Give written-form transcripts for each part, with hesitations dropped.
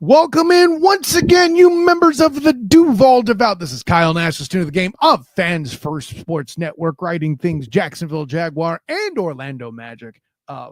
Welcome in once again, you members of the Duval Devout. This is Kyle Nash, the student of the game of Fans First Sports Network, writing things Jacksonville Jaguar and Orlando Magic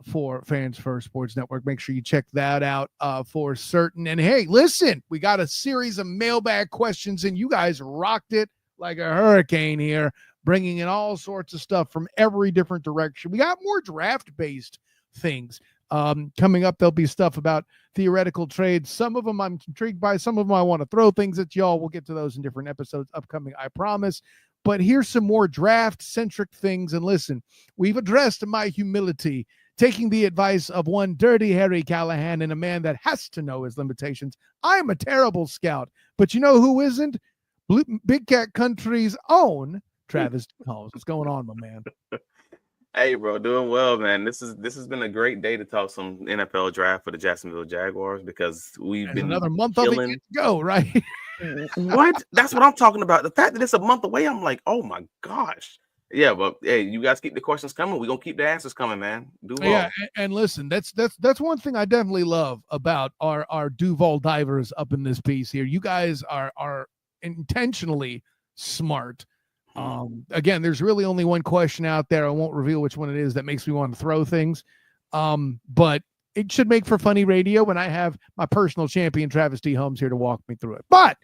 for Fans First Sports Network. Make sure you check that out for certain. And hey, listen, we got a series of mailbag questions, and you guys rocked it like a hurricane here, bringing in all sorts of stuff from every different direction. We got more draft-based things. Coming up, there'll be stuff about theoretical trades. Some of them I'm intrigued by. Some of them I want to throw things at y'all. We'll get to those in different episodes upcoming, I promise. But here's some more draft-centric things. And listen, we've addressed my humility, taking the advice of one Dirty Harry Callahan and a man that has to know his limitations. I'm a terrible scout. But you know who isn't? Big Cat Country's own Travis Holmes. What's going on, my man? Hey, bro, doing well, man. This has been a great day to talk some NFL draft for the Jacksonville Jaguars because we've been another month of it to go, right? What? That's what I'm talking about. The fact that it's a month away, I'm like, oh my gosh. Yeah, but hey, you guys keep the questions coming. We're gonna keep the answers coming, man. Duval. Yeah, and listen, that's one thing I definitely love about our Duval divers up in this piece here. You guys are intentionally smart. Again, there's really only one question out there. I won't reveal which one it is that makes me want to throw things. But it should make for funny radio when I have my personal champion, Travis D. Holmes, here to walk me through it. But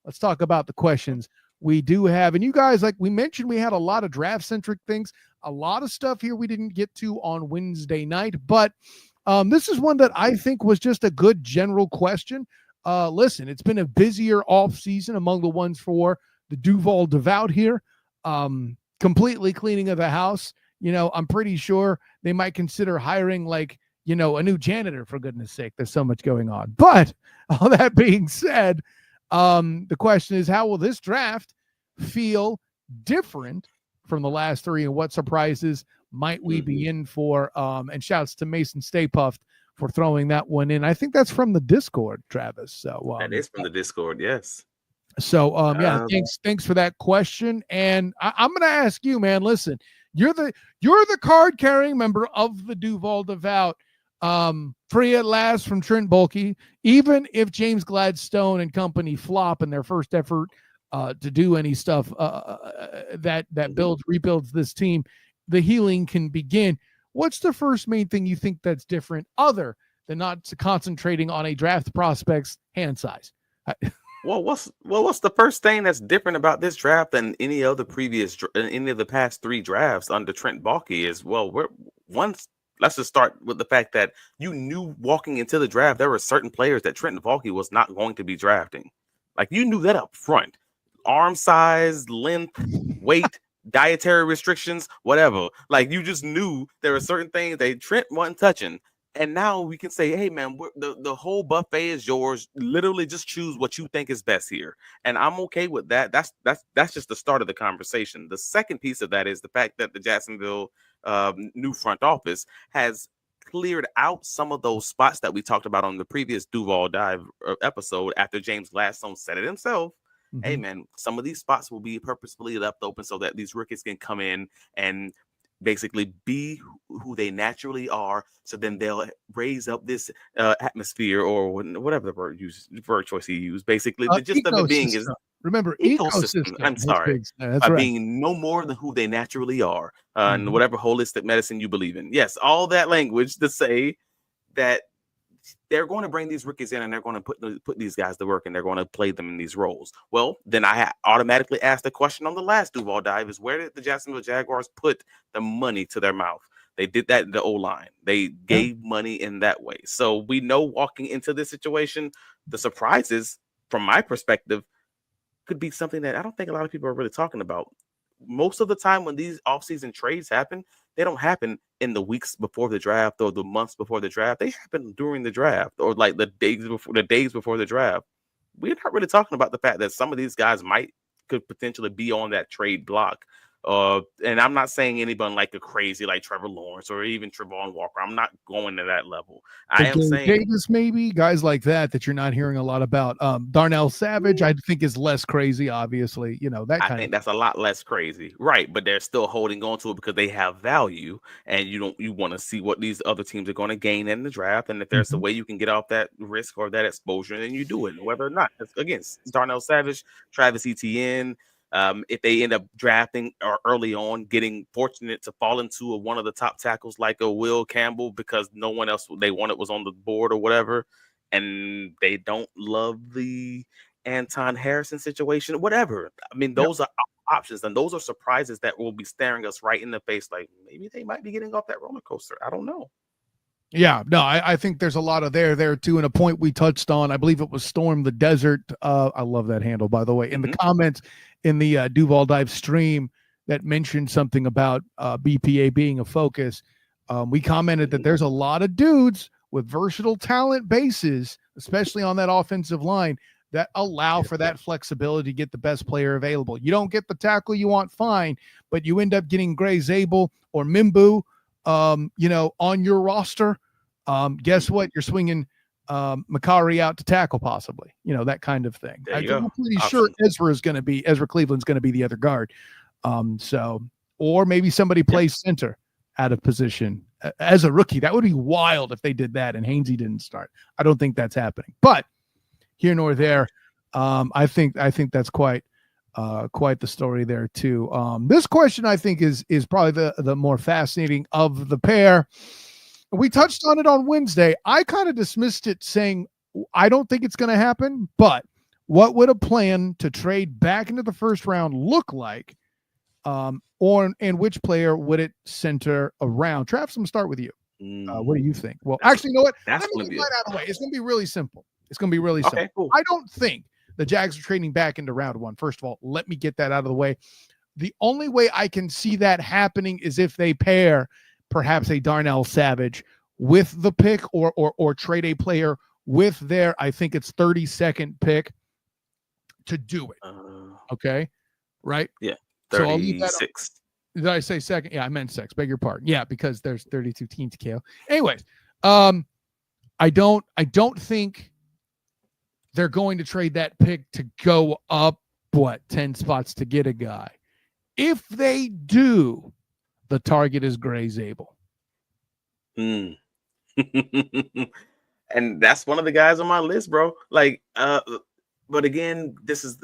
let's talk about the questions we do have. And you guys, like we mentioned, we had a lot of draft-centric things, a lot of stuff here we didn't get to on Wednesday night. But this is one that I think was just a good general question. Listen, it's been a busier offseason among the ones for the Duval Devout here. Completely cleaning of the house. You know, I'm pretty sure they might consider hiring a new janitor, for goodness sake. There's so much going on. But all that being said, the question is, how will this draft feel different from the last three, and what surprises might we be in for? And shouts to Mason Stay Puffed for throwing that one in. I think that's from the Discord, Travis. So that is from the Discord, yes. So, thanks for that question. And I'm going to ask you, man, listen, you're the card carrying member of the Duval Devout, free at last from Trent Baalke. Even if James Gladstone and company flop in their first effort to do any stuff that rebuilds this team, the healing can begin. What's the first main thing you think that's different other than not concentrating on a draft prospect's hand size? Well, what's the first thing that's different about this draft than any of the past three drafts under Trent Baalke is, let's just start with the fact that you knew walking into the draft there were certain players that Trent Baalke was not going to be drafting. Like, you knew that up front. Arm size, length, weight, dietary restrictions, whatever. Like, you just knew there were certain things that Trent wasn't touching. And now we can say, hey, man, the whole buffet is yours. Literally just choose what you think is best here. And I'm okay with that. That's just the start of the conversation. The second piece of that is the fact that the Jacksonville new front office has cleared out some of those spots that we talked about on the previous Duval Dive episode after James Gladstone said it himself. Mm-hmm. Hey, man, some of these spots will be purposefully left open so that these rookies can come in and basically be who they naturally are, so then they'll raise up this atmosphere, or whatever the word choice he used. Basically, the gist of it being is, remember, ecosystem. I'm sorry, that's right. Being no more than who they naturally are, and whatever holistic medicine you believe in. Yes, all that language to say that they're going to bring these rookies in and they're going to put these guys to work and they're going to play them in these roles. Well, then I automatically asked the question on the last Duval Dive is, where did the Jacksonville Jaguars put the money to their mouth? They did that in the O-line. They gave money in that way. So we know walking into this situation, the surprises, from my perspective, could be something that I don't think a lot of people are really talking about. Most of the time when these offseason trades happen, they don't happen in the weeks before the draft or the months before the draft. They happen during the draft, or like the days before the draft. We're not really talking about the fact that some of these guys could potentially be on that trade block And I'm not saying anyone like a crazy like Trevor Lawrence or even Trevon Walker. I'm not going to that level. I am Gabe saying Davis, maybe guys like that you're not hearing a lot about. Darnell Savage, I think, is less crazy. Obviously, that I kind think of. that's a lot less crazy, right? But they're still holding on to it because they have value, and you want to see what these other teams are going to gain in the draft, and if there's a Mhm. way you can get off that risk or that exposure, then you do it, whether or not. Again, Darnell Savage, Travis Etienne. If they end up drafting or early on, getting fortunate to fall into one of the top tackles like a Will Campbell because no one else they wanted was on the board or whatever, and they don't love the Anton Harrison situation, whatever. I mean, Yeah. those are options, and those are surprises that will be staring us right in the face. Like maybe they might be getting off that roller coaster. I don't know. Yeah, no, I think there's a lot of there too. And a point we touched on, I believe it was Storm the Desert. I love that handle, by the way. In the comments in the Duval Dive stream that mentioned something about BPA being a focus, we commented that there's a lot of dudes with versatile talent bases, especially on that offensive line, that allow for that flexibility to get the best player available. You don't get the tackle you want, fine, but you end up getting Gray Zabel or Mimbu, on your roster. Guess what? You're swinging Makari out to tackle, possibly, that kind of thing. There you I'm go. pretty Options. sure Ezra Cleveland's going to be the other guard. Or maybe somebody plays center out of position as a rookie. That would be wild if they did that and Hainsey didn't start. I don't think that's happening, but here nor there. I think that's quite the story there too. This question I think is probably the more fascinating of the pair. We touched on it on Wednesday. I kind of dismissed it, saying I don't think it's going to happen. But what would a plan to trade back into the first round look like? And which player would it center around? Travis, I'm going to start with you. What do you think? Well, actually, you know what? Let me get mine out of the way. It's going to be really simple. Okay, cool. I don't think the Jags are trading back into round one. First of all, let me get that out of the way. The only way I can see that happening is if they pair perhaps a Darnell Savage with the pick or trade a player with their, I think it's 32nd pick to do it. Okay. Right. Yeah. 36. So I'll leave that. Did I say second? Yeah, I meant six. Beg your pardon. Yeah, because there's 32 teams, Kale. Anyways, I don't think they're going to trade that pick to go up 10 spots to get a guy. If they do, the target is Gray Zabel. And that's one of the guys on my list, bro. Like, but again, this was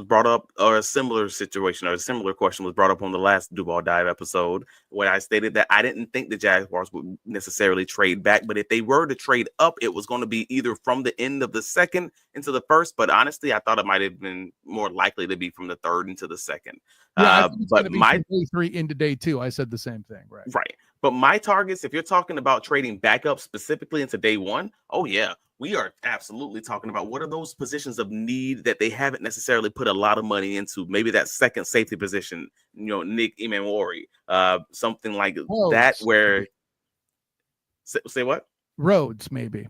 brought up, or a similar situation or a similar question was brought up on the last Duval Dive episode, where I stated that I didn't think the Jaguars would necessarily trade back, but if they were to trade up, it was going to be either from the end of the second into the first. But honestly, I thought it might have been more likely to be from the third into the second. Yeah, but my day 3 into day 2, I said the same thing, right? Right. But my targets, if you're talking about trading back up specifically into day one, oh yeah, we are absolutely talking about what are those positions of need that they haven't necessarily put a lot of money into. Maybe that second safety position, Nick Imamori, something like that. Where say what? Rhodes, maybe.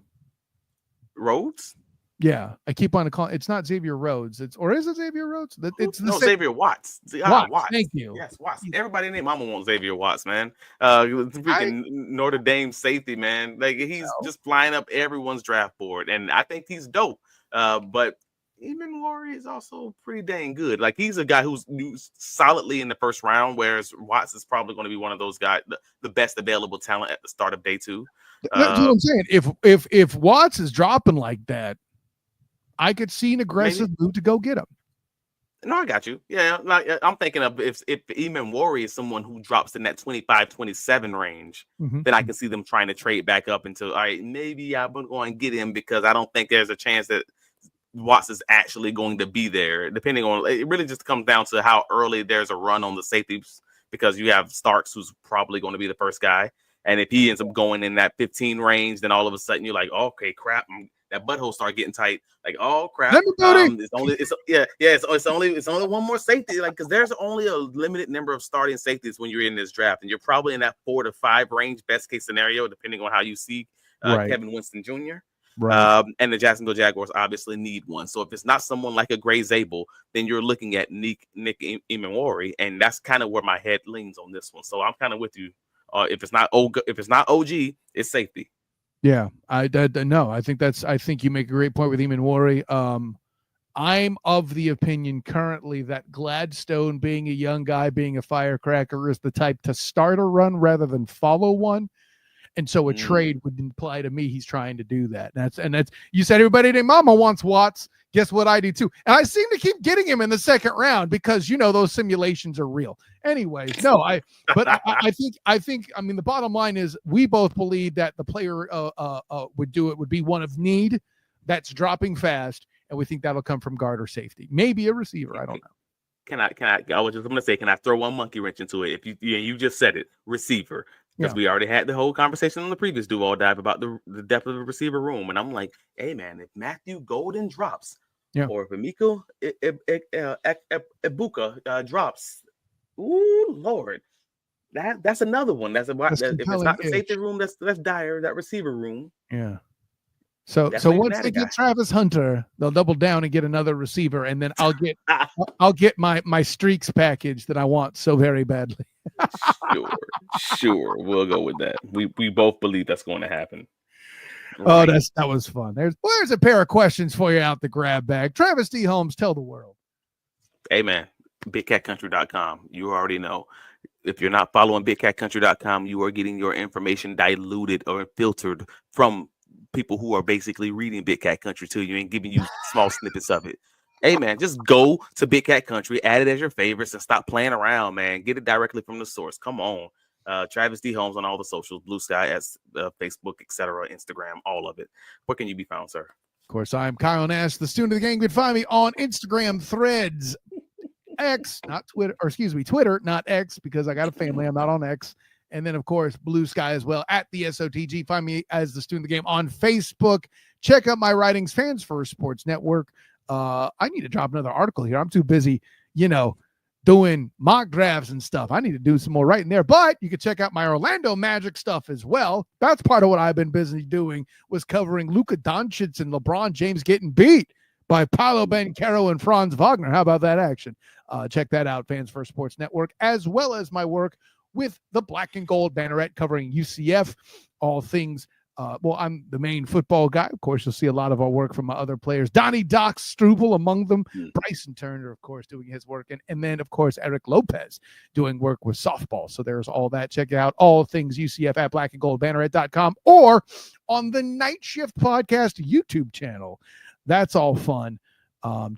Rhodes? Yeah, I keep on calling. It's not Xavier Rhodes. Is it Xavier Rhodes? It's Xavier Watts. Watts. Thank you. Yes, Watts. Everybody named Mama wants Xavier Watts, man. Freaking Notre Dame safety, man. Like he's just flying up everyone's draft board, and I think he's dope. But even Laurie is also pretty dang good. Like he's a guy who's solidly in the first round, whereas Watts is probably going to be one of those guys, the best available talent at the start of day 2. That's what I'm saying. If Watts is dropping like that, I could see an aggressive move to go get him. No, I got you. Yeah, like I'm thinking of if Imamori is someone who drops in that 25-27 range, then I can see them trying to trade back up into, all right, maybe I'm going to get him because I don't think there's a chance that Watts is actually going to be there. Depending on, it really just comes down to how early there's a run on the safeties, because you have Starks who's probably going to be the first guy. And if he ends up going in that 15 range, then all of a sudden you're like, oh, okay, crap. That butthole start getting tight. It's only one more safety, like, because there's only a limited number of starting safeties when you're in this draft, and you're probably in that 4 to 5 range, best case scenario, depending on how you see Kevin Winston Jr. Right. And the Jacksonville Jaguars obviously need one. So if it's not someone like a Gray Zabel, then you're looking at Nick Imamori, and that's kind of where my head leans on this one. So I'm kind of with you. If it's not OG, it's safety. Yeah, I no. I think you make a great point with Imamori. I'm of the opinion currently that Gladstone, being a young guy, being a firecracker, is the type to start a run rather than follow one. And so a trade would imply to me he's trying to do that. And that's you said everybody named Mama wants Watts. Guess what? I do too. And I seem to keep getting him in the second round because those simulations are real. Anyways, no, I think I mean the bottom line is we both believe that the player would be one of need that's dropping fast, and we think that'll come from guard or safety, maybe a receiver. I don't know. I'm gonna say, can I throw one monkey wrench into it? If you just said it, receiver. Because we already had the whole conversation on the previous Duval dive about the depth of the receiver room. And I'm like, hey, man, if Matthew Golden drops or if Emiko Ibuka drops, ooh, Lord, that's another one. If it's not the safety room, that's dire, that receiver room. Yeah. So once they get Travis Hunter, they'll double down and get another receiver, and then I'll get my streaks package that I want so very badly. Sure, we'll go with that. We both believe that's going to happen. Right. Oh, that was fun. There's a pair of questions for you out the grab bag. Travis D. Holmes, tell the world. Hey man, BigCatCountry.com. You already know. If you're not following BigCatCountry.com, you are getting your information diluted or filtered from people who are basically reading Big Cat Country to you and giving you small snippets of it. Hey man, just go to Big Cat Country, add it as your favorites, and stop playing around, man. Get it directly from the source. Come on. Travis D. Holmes on all the socials, Blue Sky, as Facebook, etc., Instagram, all of it. Where can you be found, sir? Of course, I'm Kyle Nash, the student of the gang. You can find me on Instagram, Threads, X, not Twitter, Twitter, not X, because I got a family. I'm not on X. And then, of course, Blue Sky as well at the SOTG. Find me as the student of the game on Facebook. Check out my writings, Fans First Sports Network. I need to drop another article here. I'm too busy, doing mock drafts and stuff. I need to do some more writing there. But you can check out my Orlando Magic stuff as well. That's part of what I've been busy doing, was covering Luka Doncic and LeBron James getting beat by Paolo Banchero and Franz Wagner. How about that action? Check that out, Fans First Sports Network, as well as my work with the Black and Gold Banneret covering UCF, all things. I'm the main football guy. Of course, you'll see a lot of our work from my other players. Donnie Doc Struble among them. Bryson Turner, of course, doing his work. And then, of course, Eric Lopez doing work with softball. So there's all that. Check out all things UCF at blackandgoldbanneret.com or on the Night Shift Podcast YouTube channel. That's all fun.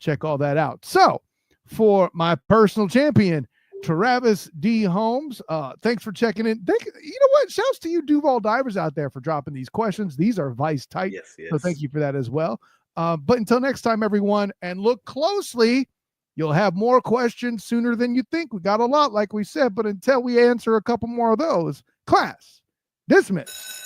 Check all that out. So for my personal champion, Travis D. Holmes, thanks for checking in. You know what? Shouts to you Duval divers out there for dropping these questions. These are vice tight. Yes. So thank you for that as well. But until next time, everyone, and look closely. You'll have more questions sooner than you think. We got a lot, like we said, but until we answer a couple more of those, class dismissed.